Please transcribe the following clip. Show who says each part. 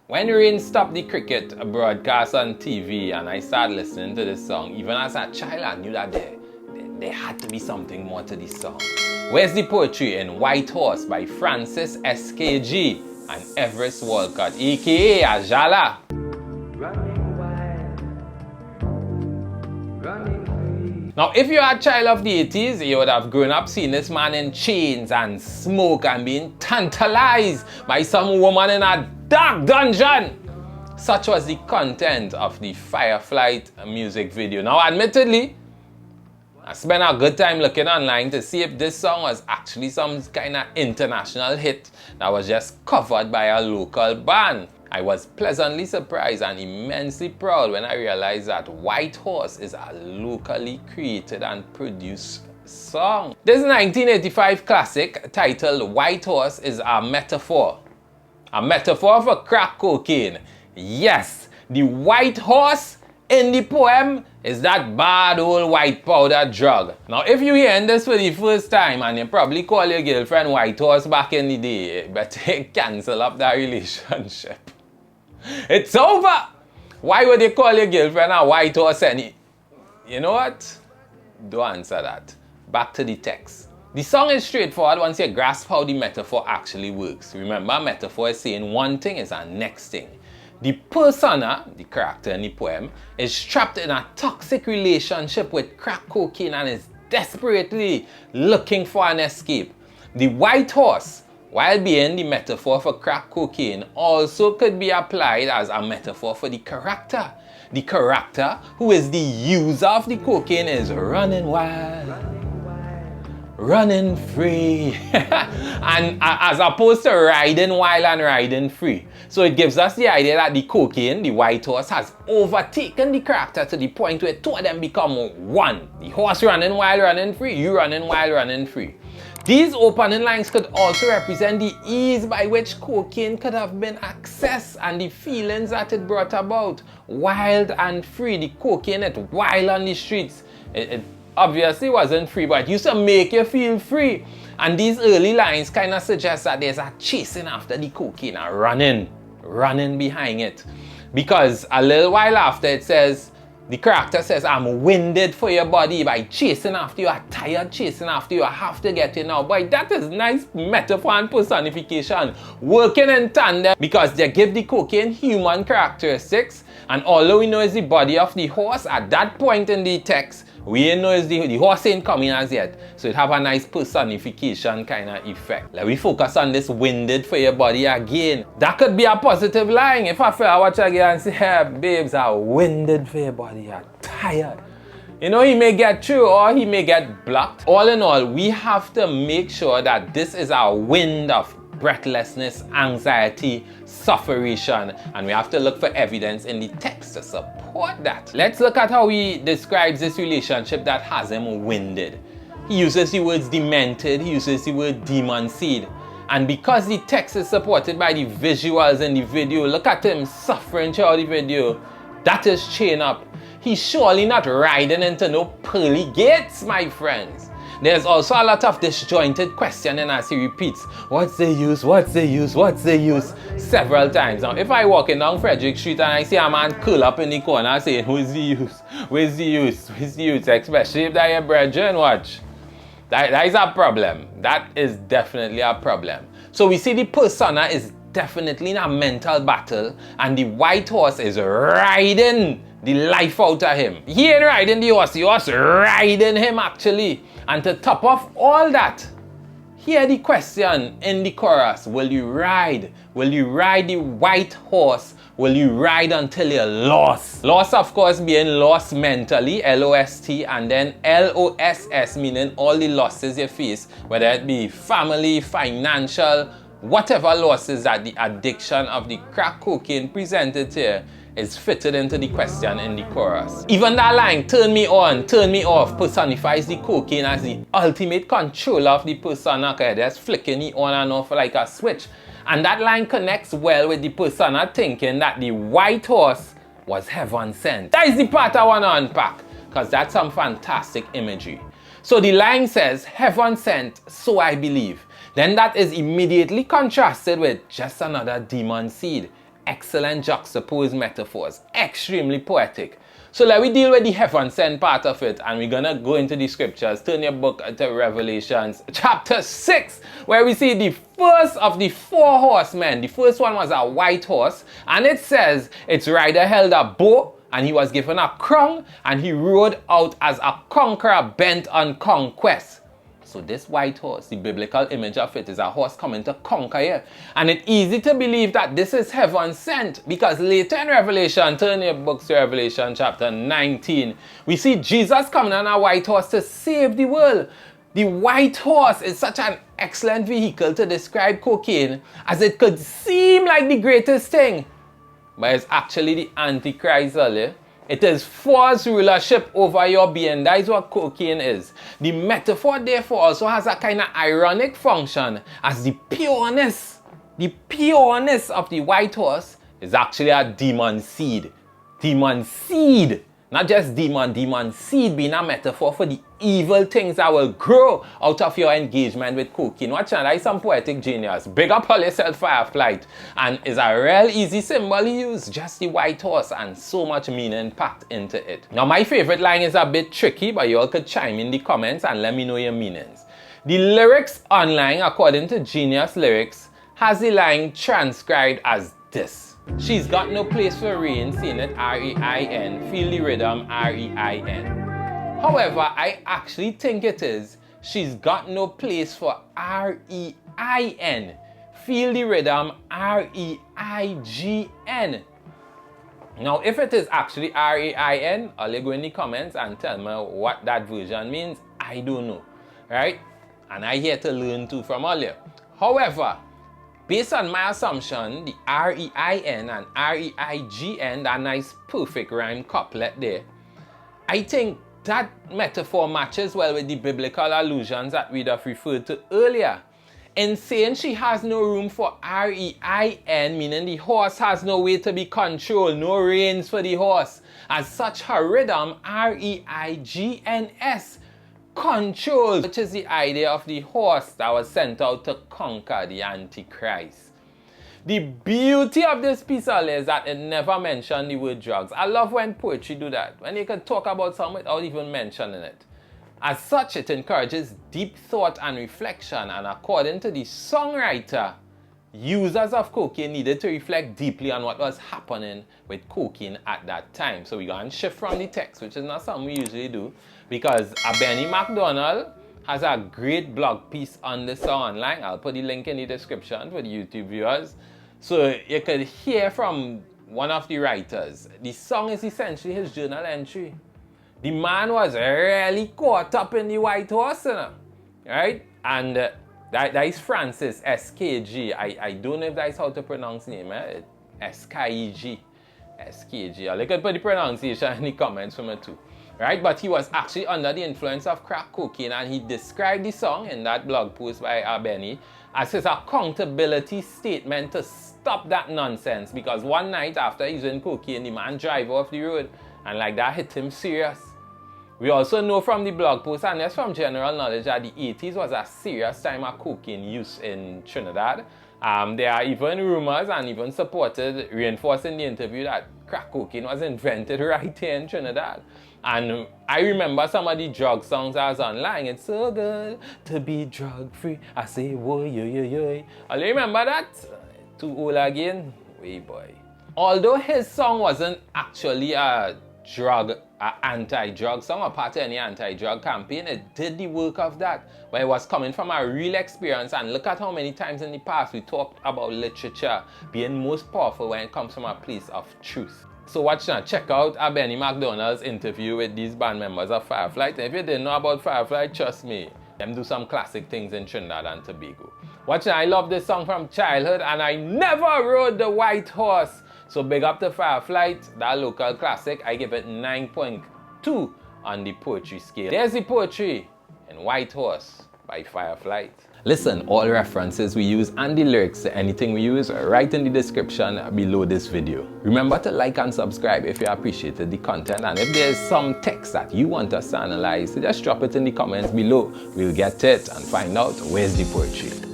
Speaker 1: When Rein stopped the cricket broadcast on TV and I started listening to this song, even as a child I knew that there had to be something more to this song. Where's the poetry in White Horse by Francis Escayg and Evris Walcott, aka Ajala? Now, if you're a child of the 80s, you would have grown up seeing this man in chains and smoke and being tantalized by some woman in a dark dungeon. Such was the content of the Fireflight music video. Now, admittedly, I spent a good time looking online to see if this song was actually some kind of international hit that was just covered by a local band. I was pleasantly surprised and immensely proud when I realized that White Horse is a locally created and produced song. This 1985 classic titled White Horse is a metaphor. A metaphor for crack cocaine. Yes, the white horse in the poem is that bad old white powder drug. Now, if you're hearing this for the first time and you probably call your girlfriend White Horse back in the day, but cancel up that relationship. It's over! Why would you call your girlfriend a white horse any? You know what? Don't answer that. Back to the text. The song is straightforward once you grasp how the metaphor actually works. Remember, metaphor is saying one thing is a next thing. The persona, the character in the poem, is trapped in a toxic relationship with crack cocaine and is desperately looking for an escape. The white horse, while being the metaphor for crack cocaine, also could be applied as a metaphor for the character. The character, who is the user of the cocaine, is running wild, running free, and as opposed to riding wild and riding free. So it gives us the idea that the cocaine, the white horse, has overtaken the character to the point where two of them become one. The horse running wild, running free, you running wild, running free. These opening lines could also represent the ease by which cocaine could have been accessed and the feelings that it brought about. Wild and free. The cocaine, it wild on the streets. It obviously wasn't free, but it used to make you feel free. And these early lines kind of suggest that there's a chasing after the cocaine, a running behind it. Because a little while after it says, the character says, I'm winded for your body by chasing after you, I'm tired chasing after you, I have to get you now. Boy, that is nice metaphor and personification working in tandem because they give the cocaine human characteristics, and although we know it's the body of the horse, at that point in the text, we ain't know it's the horse ain't coming as yet. So it have a nice personification kind of effect. Let me focus on this winded for your body again. That could be a positive line. If I feel I watch again and say, hey, babes are winded for your body, are tired. You know, he may get through or he may get blocked. All in all, we have to make sure that this is a wind of breathlessness, anxiety, sufferation, and we have to look for evidence in the text to support that. Let's look at how he describes this relationship that has him winded. He uses the words demented, he uses the word demon seed, and because the text is supported by the visuals in the video, look at him suffering throughout the video. That is chain up. He's surely not riding into no pearly gates, my friends. There's also a lot of disjointed questioning as he repeats, what's the use, what's the use, what's the use, several times. Now, if I walking down Frederick Street and I see a man curl up in the corner saying, who's the use, where's the use, where's the use, especially if they're your brethren, watch. That is a problem. That is definitely a problem. So we see the persona is definitely in a mental battle and the white horse is riding the life out of him. He ain't riding the horse riding him actually. And to top off all that, hear the question in the chorus, will you ride? Will you ride the white horse? Will you ride until you're lost? Lost, of course, being lost mentally, L-O-S-T, and then L-O-S-S, meaning all the losses you face, whether it be family, financial, whatever losses that the addiction of the crack cocaine presented here is fitted into the question in the chorus. Even that line, turn me on, turn me off, personifies the cocaine as the ultimate controller of the persona, okay? That's flicking it on and off like a switch. And that line connects well with the persona thinking that the white horse was heaven sent. That is the part I want to unpack, because that's some fantastic imagery. So the line says, heaven sent, so I believe. Then that is immediately contrasted with just another demon seed. excellent juxtaposed metaphors, extremely poetic. So let me deal with the heaven sent part of it, and we're gonna go into the scriptures. Turn your book to Revelations chapter 6, where we see the first of the 4 horsemen. The first one was a white horse, and it says its rider held a bow, and he was given a crown, and he rode out as a conqueror bent on conquest. So this white horse, the biblical image of it, is a horse coming to conquer you. And it's easy to believe that this is heaven sent, because later in Revelation, turn your books to Revelation chapter 19, we see Jesus coming on a white horse to save the world. The white horse is such an excellent vehicle to describe cocaine, as it could seem like the greatest thing, but it's actually the Antichrist, earlier. It is false rulership over your being. That is what cocaine is. The metaphor therefore also has a kind of ironic function, as the pureness of the white horse is actually a demon seed. Demon seed. Not just demon seed being a metaphor for the evil things that will grow out of your engagement with cocaine. Watch out, that is some poetic genius. Big up all yourself, Fireflight. And it's a real easy symbol to use, just the white horse, and so much meaning packed into it. Now my favorite line is a bit tricky, but you all could chime in the comments and let me know your meanings. The lyrics online, according to Genius Lyrics, has the line transcribed as this. She's got no place for rein, seeing it R-E-I-N, feel the rhythm R-E-I-N. However, I actually think it is, she's got no place for R-E-I-N, feel the rhythm R-E-I-G-N. Now, if it is actually R-E-I-N, I'll go in the comments and tell me what that version means. I don't know, right? And I'm here to learn too from all you. However, based on my assumption, the R-E-I-N and R-E-I-G-N, that nice perfect rhyme couplet there, I think that metaphor matches well with the biblical allusions that we'd have referred to earlier. In saying she has no room for R-E-I-N, meaning the horse has no way to be controlled, no reins for the horse. As such, her rhythm, R-E-I-G-N-S, control, which is the idea of the horse that was sent out to conquer the Antichrist. The beauty of this piece is that it never mentioned the word drugs. I love when poetry do that, when you can talk about something without even mentioning it. As such, it encourages deep thought and reflection, and according to the songwriter, users of cocaine needed to reflect deeply on what was happening with cocaine at that time. So we're going to shift from the text, which is not something we usually do, because Benny McDonald has a great blog piece on this song online. I'll put the link in the description for the YouTube viewers, so you could hear from one of the writers. The song is essentially his journal entry. The man was really caught up in the white horse, you know, right? And that is Francis, Escayg. I don't know if that's how to pronounce his name, Escayg. Escayg. I'll could put the pronunciation in the comments for me too. Right? But he was actually under the influence of crack cocaine, and he described the song in that blog post by Benny as his accountability statement to stop that nonsense, because one night after using cocaine, the man drive off the road, and like that hit him serious. We also know from the blog post, and that's from general knowledge, that the 80s was a serious time of cocaine use in Trinidad. There are even rumors and even supported, reinforcing the interview, that crack cocaine was invented right here in Trinidad. And I remember some of the drug songs I was online. It's so good to be drug free. I say, whoa, yo, yo, yo. I remember that? Too old again? Way boy. Although his song wasn't actually a anti-drug song or part of any anti-drug campaign, it did the work of that. But it was coming from a real experience, and look at how many times in the past we talked about literature being most powerful when it comes from a place of truth. So watch now, check out Benny McDonald's interview with these band members of Fireflight. And if you didn't know about Fireflight, trust me, them do some classic things in Trinidad and Tobago. Watch now, I love this song from childhood, and I never rode the white horse. So big up to Fireflight, that local classic. I give it 9.2 on the poetry scale. There's the poetry in White Horse by Fireflight. Listen, all references we use and the lyrics to anything we use are right in the description below this video. Remember to like and subscribe if you appreciated the content, and if there's some text that you want us to analyze, just drop it in the comments below. We'll get to it and find out where's the poetry.